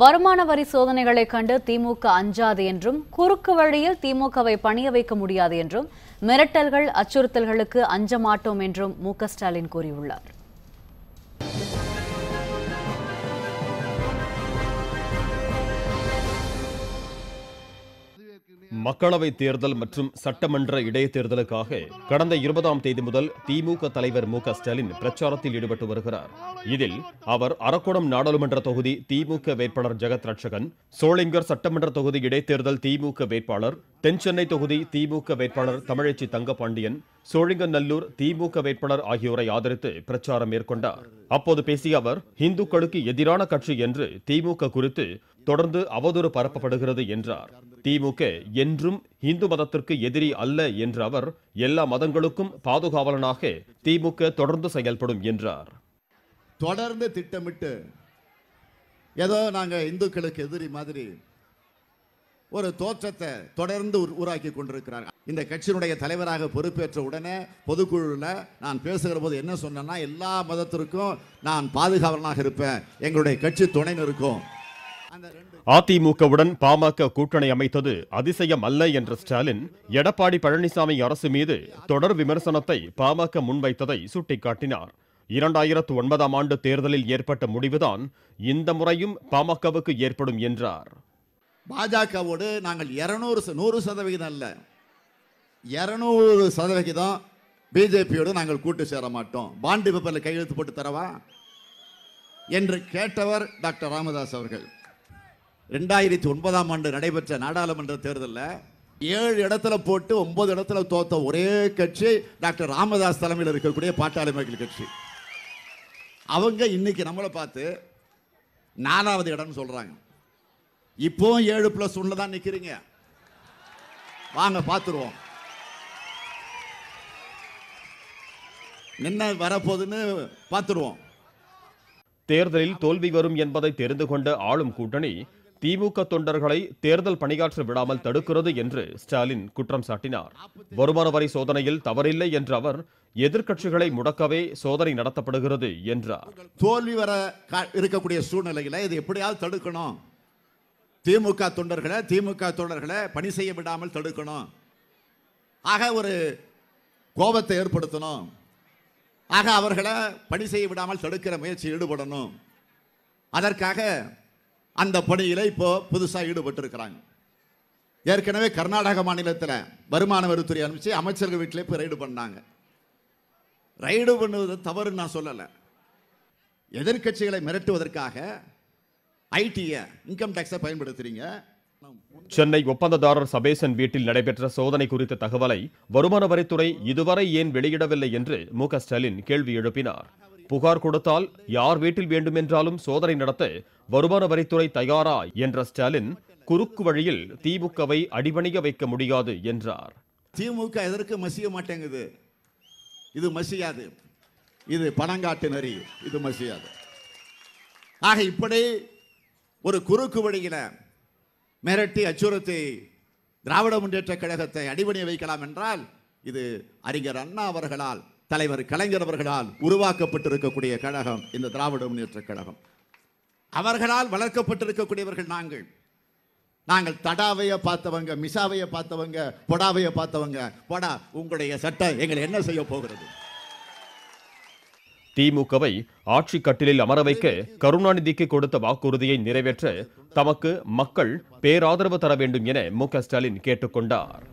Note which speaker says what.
Speaker 1: வருமான வரி சோதனைகளை கண்டு திமுக அஞ்சாது என்றும் குறுக்கு வழியில் திமுகவை பணிய வைக்க முடியாது என்றும் மிரட்டல்கள் அச்சுறுத்தல்களுக்கு அஞ்ச மாட்டோம் என்றும் மு.க. ஸ்டாலின் கூறியுள்ளார்.
Speaker 2: மக்களவை தேர்தல் மற்றும் சட்டமன்ற இடைத்தேர்தலுக்காக கடந்த 20ஆம் தேதி முதல் திமுக தலைவர் மு.க. ஸ்டாலின் பிரச்சாரத்தில் ஈடுபட்டு வருகிறார். இதில் அவர் அரக்கோணம் நாடாளுமன்ற தொகுதி திமுக வேட்பாளர் ஜெகத் ரட்சகன், சோளிங்கர் சட்டமன்ற தொகுதி இடைத்தேர்தல் திமுக வேட்பாளர், தென்சென்னை தொகுதி திமுக வேட்பாளர் தமிழச்சி தங்கபாண்டியன், சோழிங்கநல்லூர் திமுக வேட்பாளர் ஆகியோரை ஆதரித்து பிரச்சாரம் மேற்கொண்டார். அப்போது பேசிய அவர், இந்துக்களுக்கு எதிரான கட்சி என்று திமுக குறித்து தொடர்ந்து அவதூறு பரப்பப்படுகிறது என்றார். திமுக என்றும் இந்து மதத்திற்கு எதிரி அல்ல என்ற அவர், எல்லா மதங்களுக்கும் பாதுகாவலனாக திமுக தொடர்ந்து செயல்படும் என்றார்.
Speaker 3: தொடர்ந்து திட்டமிட்டு ஏதோ நாங்க இந்துக்களுக்கு எதிரி மாதிரி ஒரு தோற்றத்தை தொடர்ந்து உருவாக்கி கொண்டிருக்கிறார். இந்த கட்சியினுடைய தலைவராக பொறுப்பேற்ற உடனே பொதுக்குழுவில் நான் பேசுகிற போது என்ன சொன்னேன்னா, எல்லா மதத்திற்கும் நான் பாதுகாவலனாக இருப்பேன், எங்களுடைய கட்சி துணை நிற்கும்.
Speaker 2: அதிமுகவுடன் பாமக கூட்டணி அமைத்தது அதிசயம் அல்ல என்ற ஸ்டாலின், எடப்பாடி பழனிசாமி அரசு மீது தொடர் விமர்சனத்தை பாமக முன்வைத்ததை சுட்டிக்காட்டினார். 2009ஆம் ஆண்டு தேர்தலில் ஏற்பட்ட முடிவுதான் இந்த முறையும் பாமகவுக்கு ஏற்படும் என்றார்.
Speaker 3: பாஜகவோடு நாங்கள் 100% அல்ல, 200% பிஜேபியோடு நாங்கள் கூட்டு சேர மாட்டோம், பாண்டு பேப்பரில் கையெழுத்து போட்டு தரவா என்று கேட்டவர் டாக்டர் ராமதாஸ் அவர்கள். 2009ஆம் ஆண்டு நடைபெற்ற நாடாளுமன்ற தேர்தலில் 7 இடத்துல போட்டு 9 இடத்துல தோத்த ஒரே கட்சி டாக்டர் ராமதாஸ் தலைமையில் இருக்கக்கூடிய பாட்டாளி மக்கள் கட்சி. அவங்க இன்னைக்கு நம்மளை பார்த்து 4வது இடம்னு சொல்றாங்க. இப்போ 7+1 தான் நிக்கிறீங்க, வாங்க பார்த்துருவோம் என்ன வரப்போகுதுன்னு பார்த்துருவோம்.
Speaker 2: தேர்தலில் தோல்வி வரும் என்பதை தெரிந்து கொண்ட ஆளும் கூட்டணி திமுக தொண்டர்களை தேர்தல் பணியாற்ற விடாமல் தடுக்கிறது என்று ஸ்டாலின் குற்றம் சாட்டினார். வருமான வரி சோதனையில் தவறில்லை என்ற அவர், எதிர்க்கட்சிகளை முடக்கவே சோதனை நடத்தப்படுகிறது என்றார்.
Speaker 3: தோல்வி வர இருக்கக்கூடிய சூழ்நிலையில இது எப்படியாவது தடுக்கணும், திமுக தொண்டர்களை பணி செய்ய விடாமல் தடுக்கணும், ஆக ஒரு கோபத்தை ஏற்படுத்தணும், ஆக அவர்களை பணி செய்ய விடாமல் தடுக்கிற முயற்சி ஈடுபடணும். அதற்காக அந்த பணியில இப்போ புதுசாக ஈடுபட்டு இருக்கிறாங்க. ஏற்கனவே கர்நாடக மாநிலத்தில் வருமான வரித்துறை அனுப்பிச்சு அமைச்சர்கள் வீட்டிலே போய் ரைடு பண்ணாங்க. ரைடு பண்ணுவது தவறுன்னு நான் சொல்லலை, எதிர்கட்சிகளை மிரட்டுவதற்காக ஐடியை இன்கம் டாக்ஸை பயன்படுத்துறீங்க.
Speaker 2: சென்னை ஒப்பந்ததாரர் சபேசன் வீட்டில் நடைபெற்ற சோதனை குறித்த தகவலை வருமான வரித்துறை இதுவரை ஏன் வெளியிடவில்லை என்று மு.க. ஸ்டாலின் கேள்வி எழுப்பினார். புகார் கொடுத்தால் யார் வீட்டில் வேண்டுமென்றாலும் சோதனை நடத்த வருமான வரித்துறை தயாரா என்ற ஸ்டாலின், குறுக்கு வழியில் திமுகவை அடிபணிய வைக்க முடியாது என்றார்.
Speaker 3: திமுக எதற்கு மசிய மாட்டேங்குது, இது மசியாது, இது பணங்காட்டு நரி, இது மசியாது. ஆக இப்படி ஒரு குறுக்கு வழியில மிரட்டி அச்சுறுத்தி திராவிட முன்னேற்ற கழகத்தை அடிபணிய வைக்கலாம் என்றால், இது அறிஞர் அண்ணா அவர்களால், தலைவர் கலைஞர் அவர்களால் உருவாக்கப்பட்டிருக்கக்கூடிய கழகம் இந்த திராவிட முன்னேற்ற கழகம். அவர்களால் வளர்க்கப்பட்டிருக்கக்கூடியவர்கள் நாங்கள் தடாவைய பார்த்தவங்க, மிசாவைய பார்த்தவங்க, பொடாவைய பார்த்தவங்க. பொடா, உங்களுடைய சட்டம் எங்களை என்ன செய்ய போகிறது?
Speaker 2: திமுகவை ஆட்சி கட்டிலில் அமர வைக்க கருணாநிதிக்கு கொடுத்த வாக்குறுதியை நிறைவேற்ற தமக்கு மக்கள் பேராதரவு தர வேண்டும் என மு.க. ஸ்டாலின் கேட்டுக்கொண்டார்.